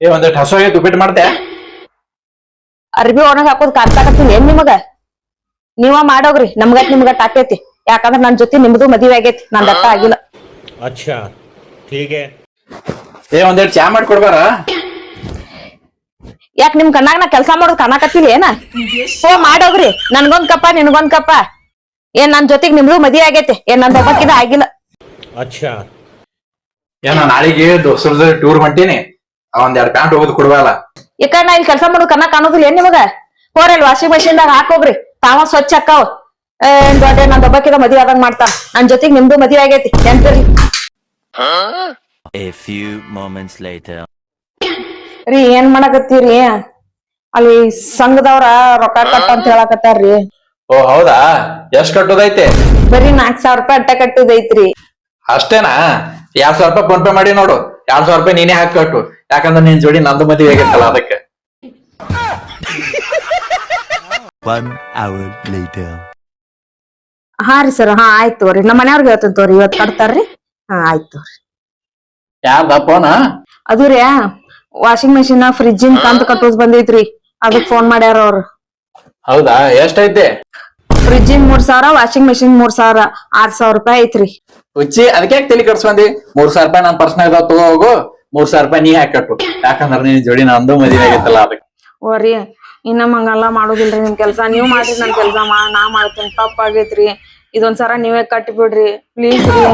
ಒಂದಿಟ್ಟು ಹಸು ಆಗೈತಿ ಉಪ್ಪಿಟ್ಟು ಮಾಡ್ತೆ. ಅರ್ಬಿ ಒಣಗ್ ಹಾಕೋದ್ ಕಾಡ್ಸಾಕತ್ತಿಲ್ಲ ಏನ್ ನಿಮಗ? ನೀವ ಮಾಡೋಗ್ರಿ, ನಮ್ಗಟ್ ನಿಮ್ಗಟ್ ಆಕೇತಿ. ಯಾಕಂದ್ರ ನನ್ ಜೊತೆ ನಿಮ್ದು ಮದ್ವಿ ಆಗೇತಿ, ನಾನ್ ದಟ್ಟ ಆಗಿಲ್ಲ. अच्छा ठीक है. ಒಂದಿಟ್ಟು ಚಾ ಮಾಡ್ಕೊಡ್ಬಾರ. ಯಾಕ ನಿಮ್ ಕಣ್ಣಾಗ ನಾ ಕೆಲ್ಸಾ ಮಾಡೋದ್ ಕಾಣಕತ್ತಿಲ್ಲ ಏನ? ಮಾಡೋಗ್ರಿ, ನನ್ಗೊಂದ್ ಕಪ್ಪ ನಿನ್ಗೊಂದ್ ಕಪ್ಪ. ಏನ್ ನನ್ ಜೊತೆಗ್ ನಿಮ್ದು ಮದ್ವಿ ಆಗೇತಿ, ಏನ್ ನಂದ್ ಒಬ್ಬಕ್ಕಿದ ಆಗಿಲ್ಲ. अच्छा ನಾ ನಾಳೆಗೆ ದೋಸ್ತರದ ಟೂರ್ ಹೊಂಟೀನಿ. ಒಂದೆರಡು ಪ್ಯಾಂಟ್ ಹೋಗೋದು ಕೊಡ್ಬಲ್ಲ. ಯಾಕ ನಾ ಇಲ್ಲಿ ಕೆಲ್ಸಾ ಮಾಡೋದ್ ಕಣ್ಣ ಕಾಣೋದಿಲ್ಲ ಏನ್ ನಿಮಗ? ಹೋರಲ್ ವಾಷಿಂಗ್ ಮಷಿನ್ ದಾಗ ಹಾಕೋಗ್ರಿ, ತಾವ ಸ್ವಚ್ಛ ಅಕ್ಕಾವ್. ದೊಡ್ಡ ನಂದ್ ಒಬ್ಬಕ್ಕಿದ ಮದ್ವಿ ಆದಂಗ್ ಮಾಡ್ತಾರ. ನನ್ ಜೊತೆಗ್ ನಿಮ್ದು ಮದ್ವಿ ಆಗೇತಿ ನೆನ್ಪಿರ್ಲಿ. A few moments later. ರೀ ಏನ್ ಮಾಡಕತ್ತೀರಿ? ಅಲ್ಲಿ ಸಂಘದವ್ರ ರೊಕ್ಕ ಕಟ್ಟ ಅಂತ ಹೇಳಕತ್ತಾರ್ರಿ. ಓ ಹೌದಾ, ಎಷ್ಟ್ ಕಟ್ಟೋದೈತೆ? ಬರೀ 4,000 ರೂಪಾಯಿ ಅಟ್ಟ ಕಟ್ಟುದೈತ್ರಿ. ಅಷ್ಟೇನಾ? 2,000 ರೂಪಾಯಿ ಫೋನ್ ಪೇ ಮಾಡಿ ನೋಡು. 2,000 ರೂಪಾಯಿ ನೀನೇ ಹಾಕಿ ಕಟ್ಟು. ಯಾಕಂದ್ರೆ ನಿನ್ ಜೋಡಿ ನಂದು ಮದುವೆ ಆಗೈತಲ್ಲ ಅದಕ್ಕೆ. 1 hour later. ಹಾ ರೀ ಸರ್, ಹಾ ಆಯ್ತು ತೋರಿ. ನಮ್ಮ ಮನೆಯವ್ರಿಗೆ ಹೇಳ್ತೀನಿ ತೋರಿ, ಇವತ್ ಕಟ್ತಾರ್ರಿ. ಹಾ ಆಯ್ತು ತೋರಿ. ಯಾರ್ದ ಫೋನ? ಅದು ರೀ ವಾಷಿಂಗ್ ಮೆಷಿನ್ ಫ್ರಿಜ್ಜಿನ ಕಂತ ಕಟ್ಟೋದ್ ಬಂದೈತ್ರಿ, ಅದಕ್ ಫೋನ್ ಮಾಡ್ಯಾರ ಅವ್ರು. ಹೌದಾ, ಎಷ್ಟೈತೆ? ಫ್ರಿಜ್ಜಿನ್ 3,000, ವಾಷಿಂಗ್ ಮೆಷಿನ್ 3,000, 6,000 ರೂಪಾಯಿ ಐತ್ರಿ. ಹುಚ್ಚಿ, ಅದಕ್ಕೆ ತಲೆ ಕಟ್ಸ್ಕೊಂಡಿ? 3,000 ರೂಪಾಯಿ ನನ್ ಪರ್ಸನಲ್ ತಗೋ ಹೋಗು. 3,000 ರೂಪಾಯಿ ನೀ ಹಾಕಿ ಕಟ್ಟು. ಯಾಕಂದ್ರೆ ನಿನ್ ಜೋಡಿ ನಂದು ಮದುವೆ ಆಗೈತಲ್ಲ ಅದಕ್ಕೆ. ಓರಿ ಇನ್ನ ಹಂಗೆಲ್ಲಾ ಮಾಡೋದಿಲ್ರಿ ನಿಮ್ ಕೆಲ್ಸ. ನೀವ್ ಮಾಡ್ರಿ, ನನ್ ಕೆಲ್ಸ ನಾ ಮಾಡ್ತೇನೆ. ತಪ್ಪಾಗೈತ್ರಿ, ಇದೊಂದ್ಸರ ನೀವೇ ಕಟ್ಟಿ ಬಿಡ್ರಿ ಪ್ಲೀಸ್ ರೀ.